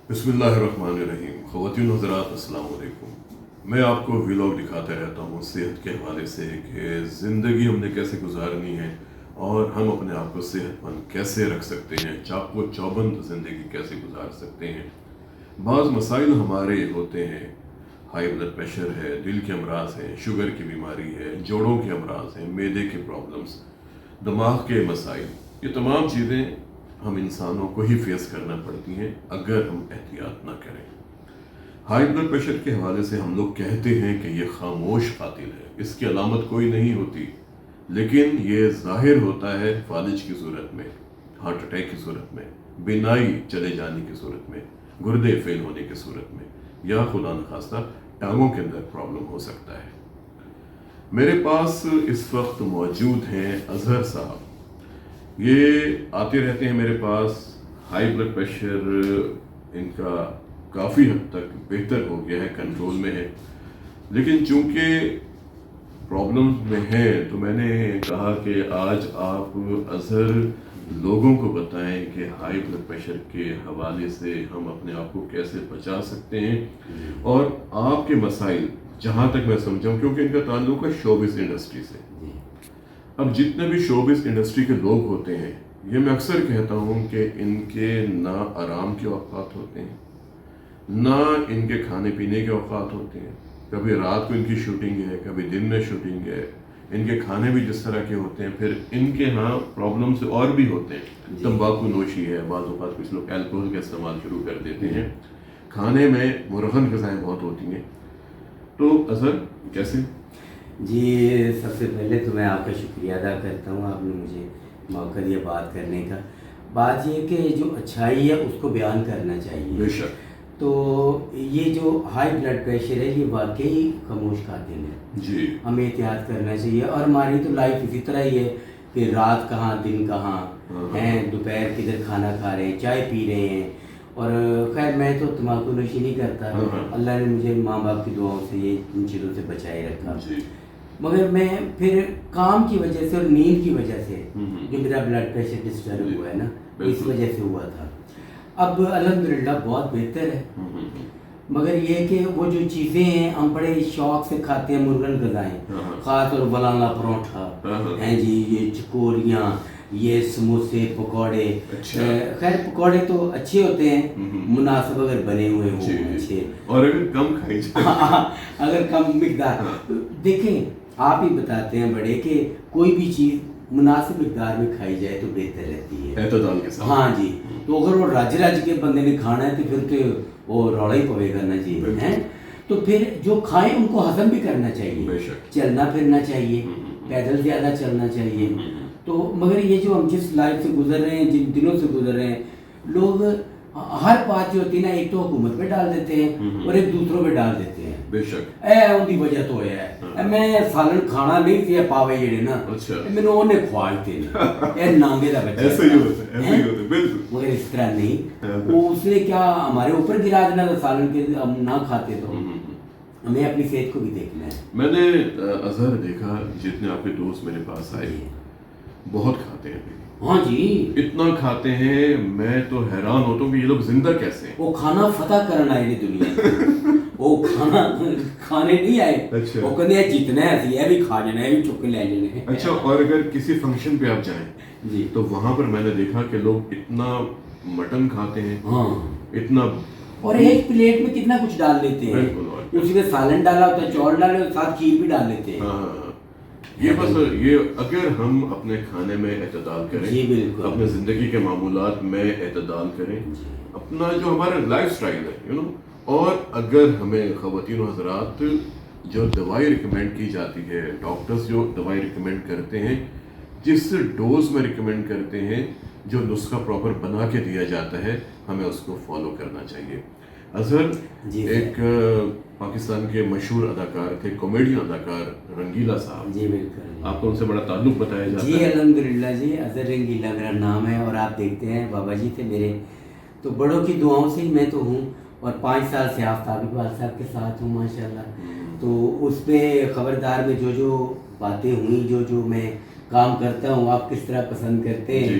بسم اللہ الرحمن الرحیم. خواتین حضرات السلام علیکم. میں آپ کو ولاگ دکھاتا رہتا ہوں صحت کے حوالے سے کہ زندگی ہم نے کیسے گزارنی ہے اور ہم اپنے آپ کو صحت مند کیسے رکھ سکتے ہیں، چاق و چوبند زندگی کیسے گزار سکتے ہیں. بعض مسائل ہمارے ہوتے ہیں، ہائی بلڈ پریشر ہے، دل کے امراض ہیں، شوگر کی بیماری ہے، جوڑوں کے امراض ہیں، معدے کے پرابلمس، دماغ کے مسائل. یہ تمام چیزیں ہم انسانوں کو ہی فیس کرنا پڑتی ہیں اگر ہم احتیاط نہ کریں. ہائی بلڈ پریشر کے حوالے سے ہم لوگ کہتے ہیں کہ یہ خاموش قاتل ہے، اس کی علامت کوئی نہیں ہوتی، لیکن یہ ظاہر ہوتا ہے فالج کی صورت میں، ہارٹ اٹیک کی صورت میں، بینائی چلے جانے کی صورت میں، گردے فیل ہونے کی صورت میں، یا خدا نخواستہ ٹانگوں کے اندر پرابلم ہو سکتا ہے. میرے پاس اس وقت موجود ہیں اظہر صاحب. یہ آتے رہتے ہیں میرے پاس. ہائی بلڈ پریشر ان کا کافی حد تک بہتر ہو گیا ہے، کنٹرول میں ہے، لیکن چونکہ پرابلم میں ہیں تو میں نے کہا کہ آج آپ اظہر لوگوں کو بتائیں کہ ہائی بلڈ پریشر کے حوالے سے ہم اپنے آپ کو کیسے بچا سکتے ہیں، اور آپ کے مسائل جہاں تک میں سمجھاؤں، کیونکہ ان کا تعلق ہے شوبز انڈسٹری سے. اب جتنے بھی شوبز انڈسٹری کے لوگ ہوتے ہیں، یہ میں اکثر کہتا ہوں کہ ان کے نہ آرام کے اوقات ہوتے ہیں، نہ ان کے کھانے پینے کے اوقات ہوتے ہیں. کبھی رات کو ان کی شوٹنگ ہے، کبھی دن میں شوٹنگ ہے. ان کے کھانے بھی جس طرح کے ہوتے ہیں، پھر ان کے ہاں پرابلمس اور بھی ہوتے ہیں. تمباکو نوشی ہے، بعض اوقات کچھ لوگ الکوہل کا استعمال شروع کر دیتے ہیں. کھانے میں مرغن غذائیں بہت ہوتی ہیں. تو اظہر کیسے؟ جی، سب سے پہلے تو میں آپ کا شکریہ ادا کرتا ہوں، آپ نے مجھے موقع دیا بات کرنے کا. بات یہ کہ جو اچھائی ہے اس کو بیان کرنا چاہیے. بے شک. تو یہ جو ہائی بلڈ پریشر ہے یہ واقعی خاموش قاتل ہے. جی، ہمیں احتیاط کرنا چاہیے. اور ہماری تو لائف اسی طرح ہی ہے کہ رات کہاں دن کہاں ہیں، دوپہر کدھر کھانا کھا رہے ہیں، چائے پی رہے ہیں. اور خیر میں تو تمباکو نوشی نہیں کرتا، اللہ نے مجھے ماں باپ کی دعاؤں سے یہ ان چیزوں سے بچائے رکھا. مگر میں پھر کام کی وجہ سے اور نیند کی وجہ سے جو میرا بلڈ پریشر ڈسٹرب ہوا ہے نا، اس وجہ سے ہوا تھا. اب الحمدللہ بہت بہتر ہے. مگر یہ کہ وہ جو چیزیں ہیں ہم بڑے شوق سے کھاتے ہیں، مرغن غذائیں، خاص طور ولانا پروٹھا ہیں جی، یہ چکوریاں، یہ سموسے، پکوڑے. خیر پکوڑے تو اچھے ہوتے ہیں مناسب اگر بنے ہوئے ہوں اچھے، اور اگر کم کھائی جائے، اگر کم مقدار. دیکھیں آپ ہی بتاتے ہیں بڑے کہ کوئی بھی چیز مناسب مقدار میں کھائی جائے تو بہتر رہتی ہے، اعتدال کے ساتھ. ہاں جی. تو اگر وہ رج کے بندے نے کھانا ہے تو پھر تو وہ روڑا ہی پوے گا نا جی. تو پھر جو کھائیں ان کو ہضم بھی کرنا چاہیے، چلنا پھرنا چاہیے، پیدل زیادہ چلنا چاہیے. تو مگر یہ جو ہم جس لائف سے گزر رہے ہیں، جن دنوں سے گزر رہے ہیں، لوگ ہر بات جو ہوتی ہے نا ایک تو حکومت پہ ڈال دیتے ہیں اور ایک دوسروں پہ ڈال دیتے ہیں. بے شک. ان کی وجہ تو ہے میں سالن کھانا نہیں سی پاوے جڑے نا میرے انہیں کھوالتے ہیں نانگے کا بچہ. ایسا ہی ہوتا ہے بالکل. مگر اس طرح نہیں، وہ اس نے کیا ہمارے اوپر گرا دینا تھا سالن کے، ہم نہ کھاتے تو ہمیں اپنی صحت کو بھی دیکھنا ہے. میں نے اظہر دیکھا جتنے آپ کے دوست میرے پاس آئے بہت کھاتے ہیں. ہاں جی، اتنا کھاتے ہیں میں تو حیران ہوتا ہوں کہ یہ لوگ زندہ کیسے ہیں. وہ کھانا فتح کرنا آئے دنیا وہ کھانا کھانے نہیں آئے. وہ کہتے ہیں جتنا ہے یہ بھی کھا جانا ہے، یہ بھی چک کے لے جانے. اچھا، اور اگر کسی فنکشن پہ آپ جائیں جی تو وہاں پر میں نے دیکھا کہ لوگ اتنا مٹن کھاتے ہیں، ہاں، اتنا، اور ایک پلیٹ میں کتنا کچھ ڈال لیتے ہیں. بالکل. اس میں سالن ڈالا ہوتا ہے، چاول ڈالے ہوتے ساتھ کھیر بھی ڈال لیتے ہیں. یہ بس یہ اگر ہم اپنے کھانے میں اعتدال کریں، جی بالکل، اپنے زندگی کے معمولات میں اعتدال کریں، اپنا جو ہمارا لائف سٹائل ہے اور اگر ہمیں خواتین و حضرات جو دوائی ریکمینڈ کی جاتی ہے، ڈاکٹرز جو دوائی ریکمینڈ کرتے ہیں، جس ڈوز میں ریکمینڈ کرتے ہیں، جو نسخہ پراپر بنا کے دیا جاتا ہے، ہمیں اس کو فالو کرنا چاہیے. اظہر ایک پاکستان کے مشہور اداکار تھے، کامیڈین اداکار رنگیلا صاحب. جی بالکل. آپ کو ان سے بڑا تعلق بتایا جاتا ہے. جی الحمدللہ جی، اظہر رنگیلا میرا نام ہے. اور آپ دیکھتے ہیں بابا جی تھے میرے، تو بڑوں کی دعاؤں سے ہی میں تو ہوں، اور 5 سال سے آفتاب اقبال صاحب کے ساتھ ہوں ماشاءاللہ. تو اس پہ خبردار میں جو باتیں ہوئیں، جو میں کام کرتا ہوں، آپ کس طرح پسند کرتے ہیں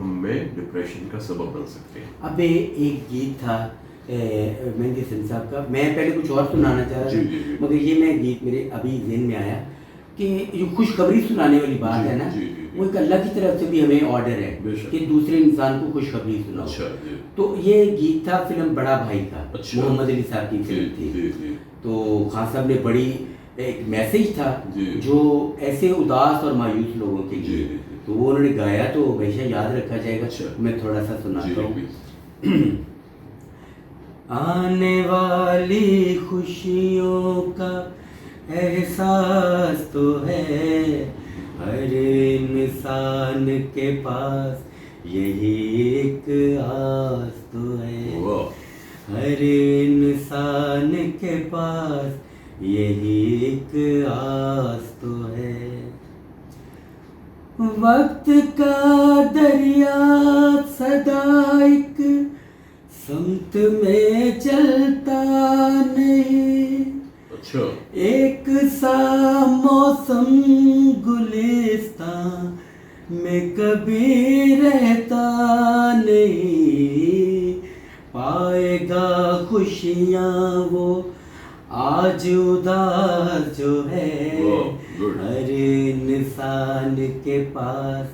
ہم میں ڈپریشن کا سبب بن سکتے ہیں. اب ایک گیت تھا مہندی حسن صاحب کا، میں پہلے کچھ اور سنانا چاہ رہا تھا مگر یہ میں گیت میرے ابھی ذہن میں آیا کہ جو خوشخبری سنانے والی بات ہے نا، وہ ایک اللہ کی طرف سے بھی ہمیں آرڈر ہے کہ دوسرے انسان کو خوشخبری سناؤ. تو یہ گیت تھا فلم بڑا بھائی کا، محمد علی صاحب کی فلم تھی. تو خان صاحب نے بڑی ایک میسیج تھا جو ایسے اداس اور مایوس لوگوں کے لیے، تو وہ انہوں نے گایا تو ہمیشہ یاد رکھا جائے گا. میں تھوڑا سا سناتا ہوں. آنے والی خوشیوں کا احساس تو ہے ہر انسان کے پاس، یہی ایک آس تو ہے. ہر انسان کے پاس یہی ایک آس تو ہے. وقت کا دریا سدا ایک سمت میں چلتا نہیں، ایک سا موسم گلستان میں کبھی رہتا نہیں. پائے گا خوشیاں وہ آج اداس جو ہے، ہر انسان کے پاس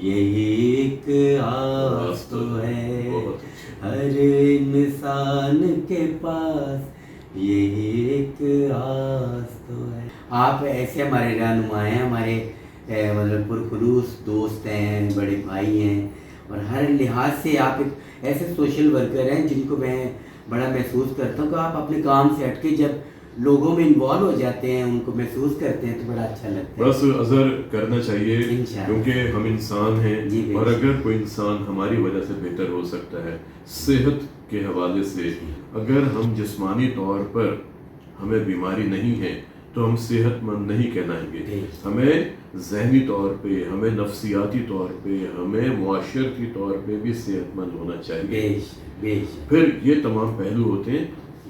یہی ایک آس تو ہے. ہر انسان کے پاس یہی ایک آس تو ہے. آپ ایسے ہمارے رہنما ہیں، ہمارے مطلب پرخلوص دوست ہیں، بڑے بھائی ہیں، اور ہر لحاظ سے آپ ایک ایسے سوشل ورکر ہیں جن کو میں بڑا محسوس کرتا ہوں کہ آپ اپنے کام سے ہٹ کے جب لوگوں میں انوالو ہو جاتے ہیں، ان کو محسوس کرتے ہیں تو بڑا اچھا لگتا ہے. بس اظہر کرنا چاہیے کیونکہ ہم انسان ہیں، اور اگر کوئی انسان ہماری وجہ سے بہتر ہو سکتا ہے صحت کے حوالے سے. اگر ہم جسمانی طور پر ہمیں بیماری نہیں ہے تو ہم صحت مند نہیں کہلائیں گے. ہمیں ذہنی طور پہ، ہمیں نفسیاتی طور پہ، ہمیں معاشرتی طور پہ بھی صحت مند ہونا چاہیے. پھر یہ تمام پہلو ہوتے ہیں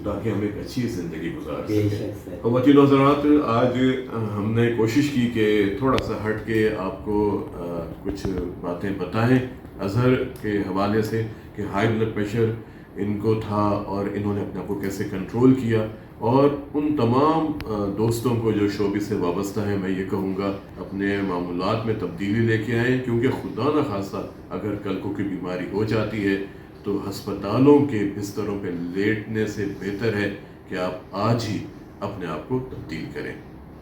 تاکہ ہم ایک اچھی زندگی گزار سکیں. خواتین و حضرات، آج ہم نے کوشش کی کہ تھوڑا سا ہٹ کے آپ کو کچھ باتیں بتائیں اظہر کے حوالے سے کہ ہائی بلڈ پریشر ان کو تھا اور انہوں نے اپنے آپ کو کیسے کنٹرول کیا. اور ان تمام دوستوں کو جو شعبے سے وابستہ ہیں، میں یہ کہوں گا اپنے معمولات میں تبدیلی لے کے آئیں، کیونکہ خدا نہ خواستہ اگر کل کو کوئی بیماری ہو جاتی ہے تو ہسپتالوں کے بستروں پہ لیٹنے سے بہتر ہے کہ آپ آج ہی اپنے آپ کو تبدیل کریں.